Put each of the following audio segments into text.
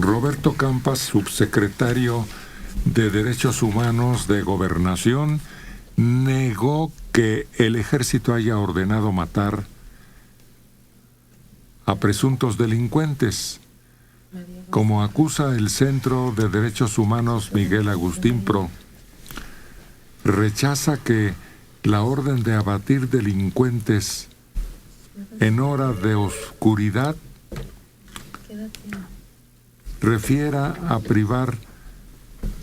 Roberto Campas, subsecretario de Derechos Humanos de Gobernación, negó que el ejército haya ordenado matar a presuntos delincuentes, como acusa el Centro de Derechos Humanos Miguel Agustín Pro. Rechaza que la orden de abatir delincuentes en hora de oscuridad refiera a privar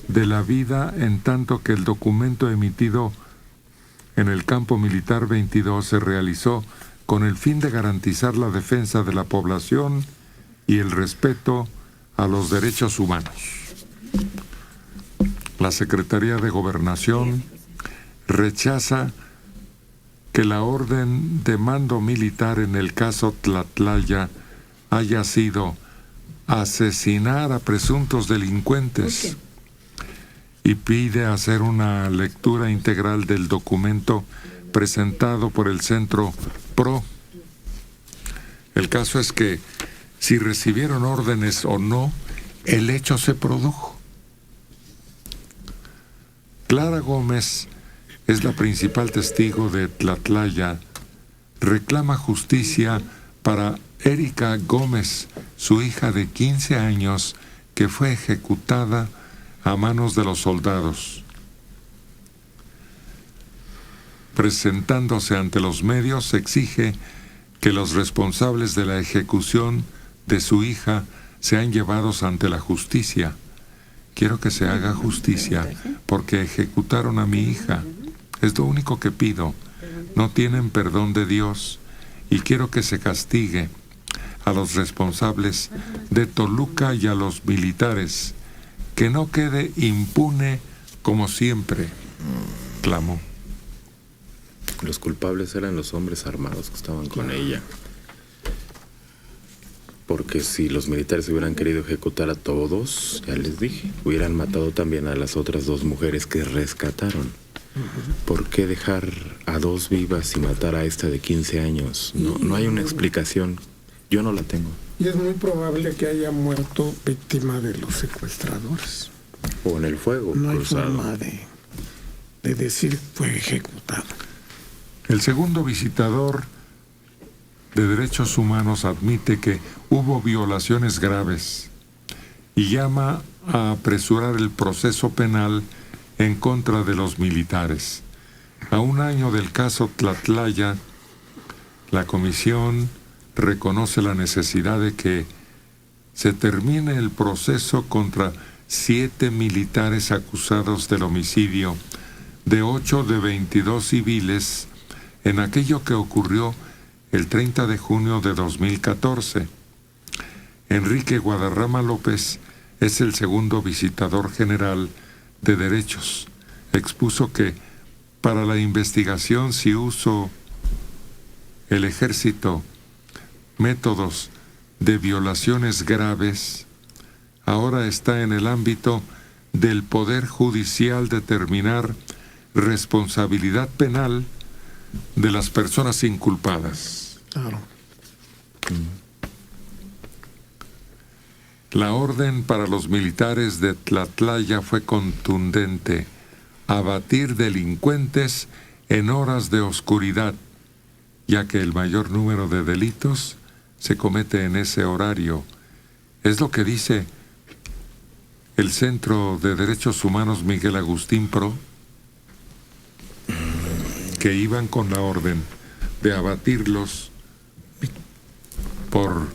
de la vida, en tanto que el documento emitido en el campo militar 22 se realizó con el fin de garantizar la defensa de la población y el respeto a los derechos humanos. La Secretaría de Gobernación rechaza que la orden de mando militar en el caso Tlatlaya haya sido asesinar a presuntos delincuentes y pide hacer una lectura integral del documento presentado por el Centro PRO. El caso es que si recibieron órdenes o no, el hecho se produjo. Clara Gómez es la principal testigo de Tlatlaya. Reclama justicia para Erika Gómez, su hija de 15 años, que fue ejecutada a manos de los soldados. Presentándose ante los medios, exige que los responsables de la ejecución de su hija sean llevados ante la justicia. Quiero que se haga justicia porque ejecutaron a mi hija. Es lo único que pido. No tienen perdón de Dios y quiero que se castigue a los responsables de Toluca y a los militares. Que no quede impune como siempre, clamó. Los culpables eran los hombres armados que estaban con ella. Porque si los militares hubieran querido ejecutar a todos, ya les dije, hubieran matado también a las otras 2 mujeres que rescataron. ¿Por qué dejar a 2 vivas y matar a esta de 15 años? No hay una explicación. Yo no la tengo. Y es muy probable que haya muerto víctima de los secuestradores. O en el fuego no cruzado. hay forma de decir fue ejecutado. El segundo visitador de Derechos Humanos admite que hubo violaciones graves y llama a apresurar el proceso penal en contra de los militares. A un año del caso Tlatlaya, la comisión reconoce la necesidad de que se termine el proceso contra 7 militares acusados del homicidio de 8 de 22 civiles en aquello que ocurrió el 30 de junio de 2014. Enrique Guadarrama López es el segundo visitador general de derechos. Expuso que para la investigación si usó el ejército métodos de violaciones graves, ahora está en el ámbito del Poder Judicial determinar responsabilidad penal de las personas inculpadas. Claro. La orden para los militares de Tlatlaya fue contundente: abatir delincuentes en horas de oscuridad, ya que el mayor número de delitos se comete en ese horario. Es lo que dice el Centro de Derechos Humanos Miguel Agustín Pro, que iban con la orden de abatirlos por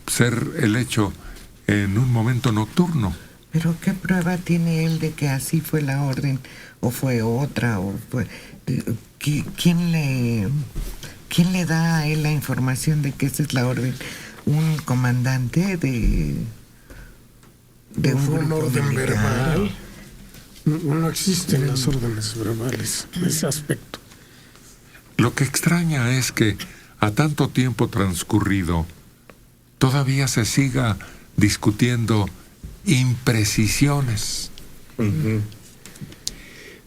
ser el hecho en un momento nocturno. ¿Pero qué prueba tiene él de que así fue la orden? ¿O fue otra? ¿O fue... ¿Quién le da a él la información de que esa es la orden? ¿Un comandante de un orden verbal? No existen las órdenes verbales en ese aspecto. Lo que extraña es que a tanto tiempo transcurrido todavía se siga discutiendo imprecisiones.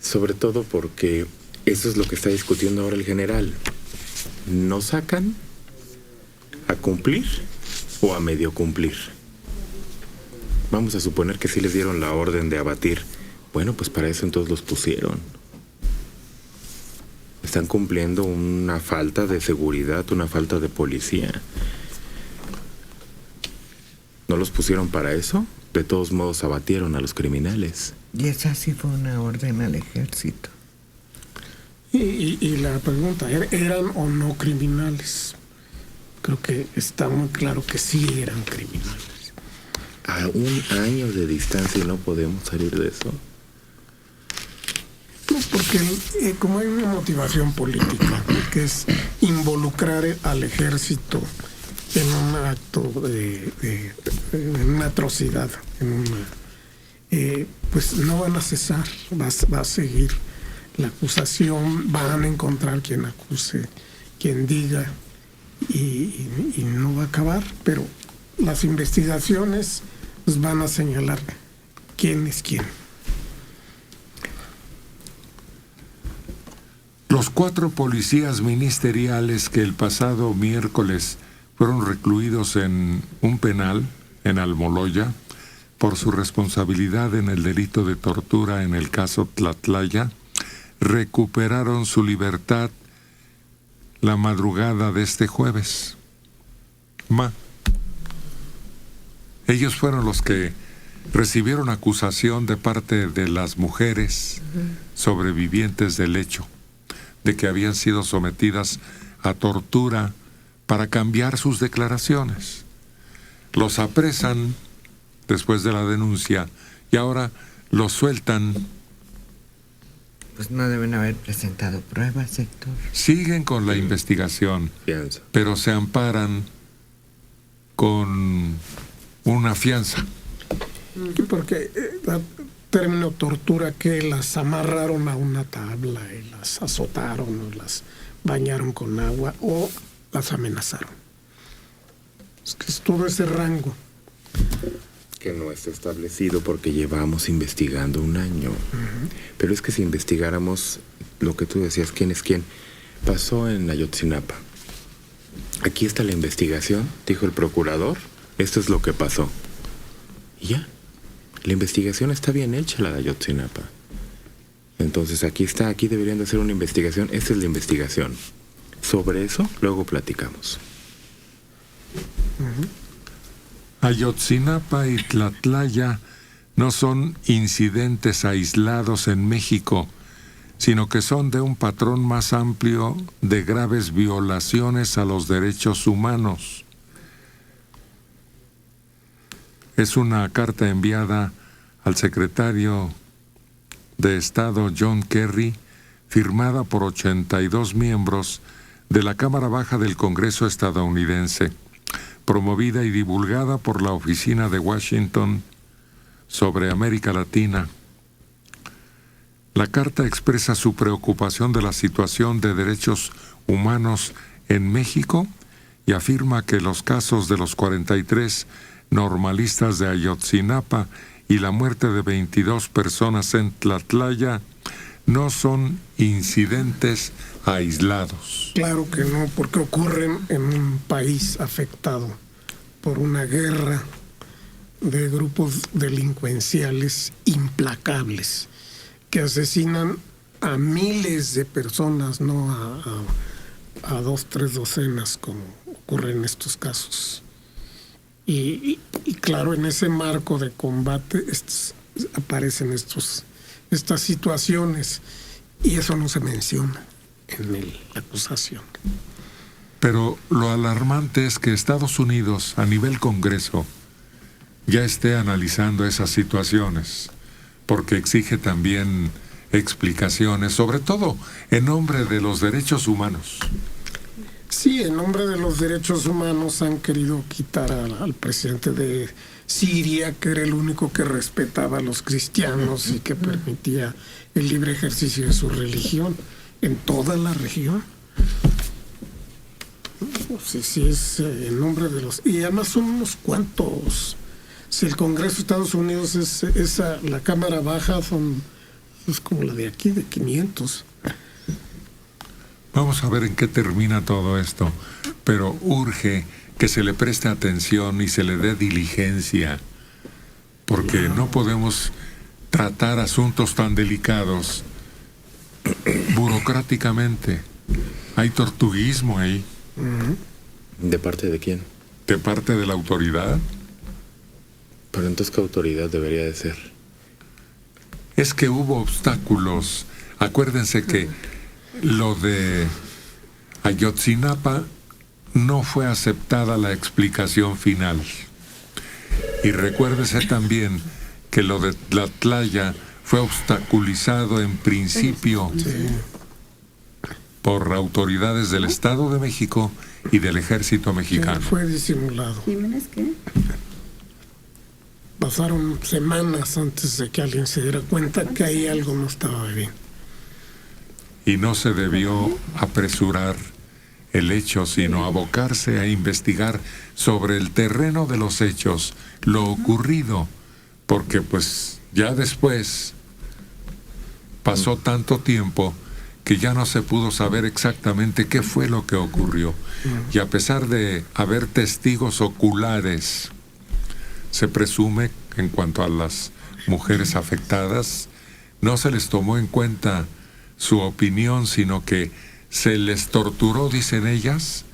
Sobre todo porque eso es lo que está discutiendo ahora el general. ¿No sacan a cumplir o a medio cumplir? Vamos a suponer que sí les dieron la orden de abatir. Bueno, pues para eso entonces los pusieron. Están cumpliendo una falta de seguridad, una falta de policía. ¿No los pusieron para eso? De todos modos abatieron a los criminales. Y esa sí fue una orden al ejército. Y la pregunta, ¿eran o no criminales? Creo que está muy claro que sí eran criminales. A 1 año de distancia y no podemos salir de eso. No, porque como hay una motivación política, que es involucrar al ejército en un acto en una atrocidad, pues no van a cesar, va a seguir la acusación, van a encontrar quien acuse, quien diga, y no va a acabar, pero las investigaciones pues, van a señalar quién es quién. Los 4 policías ministeriales que el pasado miércoles fueron recluidos en un penal en Almoloya por su responsabilidad en el delito de tortura en el caso Tlatlaya, recuperaron su libertad la madrugada de este jueves. Ellos fueron los que recibieron acusación de parte de las mujeres sobrevivientes del hecho, de que habían sido sometidas a tortura para cambiar sus declaraciones. Los apresan después de la denuncia y ahora los sueltan. Pues no deben haber presentado pruebas, Héctor. Siguen con la investigación, Fianza. pero se amparan con una fianza. Porque el término tortura, que las amarraron a una tabla y las azotaron o las bañaron con agua o las amenazaron. Es que es todo ese rango. Que no está establecido porque llevamos investigando 1 año. Pero es que si investigáramos lo que tú decías, quién es quién, pasó en Ayotzinapa. Aquí está la investigación, dijo el procurador, esto es lo que pasó. Y ya, la investigación está bien hecha, la de Ayotzinapa. Entonces aquí está, aquí deberían de hacer una investigación, esta es la investigación. Sobre eso, luego platicamos. Ayotzinapa y Tlatlaya no son incidentes aislados en México, sino que son de un patrón más amplio de graves violaciones a los derechos humanos. Es una carta enviada al secretario de Estado John Kerry, firmada por 82 miembros de la Cámara Baja del Congreso estadounidense, promovida y divulgada por la Oficina de Washington sobre América Latina. La carta expresa su preocupación de la situación de derechos humanos en México y afirma que los casos de los 43 normalistas de Ayotzinapa y la muerte de 22 personas en Tlatlaya no son incidentes aislados. Claro que no, porque ocurren en un país afectado por una guerra de grupos delincuenciales implacables que asesinan a miles de personas, no a 2, 3 docenas como ocurre en estos casos. Y claro, en ese marco de combate aparecen estas situaciones y eso no se menciona en la acusación. Pero lo alarmante es que Estados Unidos, a nivel Congreso, ya esté analizando esas situaciones, porque exige también explicaciones, sobre todo en nombre de los derechos humanos. Sí, en nombre de los derechos humanos han querido quitar al presidente de Siria, que era el único que respetaba a los cristianos y que permitía el libre ejercicio de su religión en toda la región. Sí, es en nombre de los... Y además son unos cuantos. Si el Congreso de Estados Unidos es la Cámara Baja, es como la de aquí, de 500. Vamos a ver en qué termina todo esto, pero urge que se le preste atención y se le dé diligencia porque no podemos tratar asuntos tan delicados burocráticamente. Hay tortuguismo ahí. ¿De parte de quién? De parte de la autoridad. Pero entonces, ¿qué autoridad debería de ser? Es que hubo obstáculos. Acuérdense que lo de Ayotzinapa no fue aceptada la explicación final. Y recuérdese también que lo de Tlatlaya fue obstaculizado en principio por autoridades del Estado de México y del Ejército Mexicano. Fue disimulado. ¿Jiménez qué? Pasaron semanas antes de que alguien se diera cuenta que ahí algo no estaba bien. Y no se debió apresurar el hecho, sino abocarse a investigar sobre el terreno de los hechos, lo ocurrido, porque pues ya después pasó tanto tiempo que ya no se pudo saber exactamente qué fue lo que ocurrió. Y a pesar de haber testigos oculares, se presume, en cuanto a las mujeres afectadas, no se les tomó en cuenta su opinión, sino que se les torturó, dicen ellas,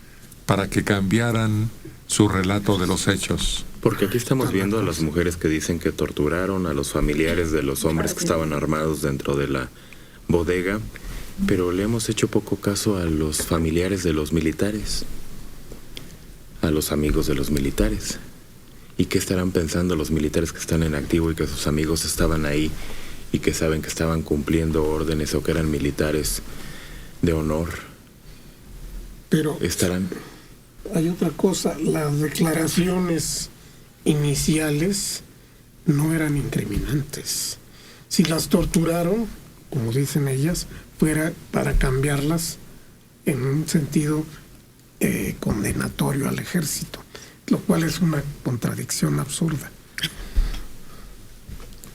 para que cambiaran su relato de los hechos. Porque aquí estamos viendo a las mujeres que dicen que torturaron a los familiares de los hombres que estaban armados dentro de la bodega, pero le hemos hecho poco caso a los familiares de los militares, a los amigos de los militares. ¿Y qué estarán pensando los militares que están en activo y que sus amigos estaban ahí y que saben que estaban cumpliendo órdenes o que eran militares de honor? Pero Estarán... hay otra cosa, las declaraciones iniciales no eran incriminantes. Si las torturaron, como dicen ellas, fuera para cambiarlas en un sentido condenatorio al ejército, lo cual es una contradicción absurda.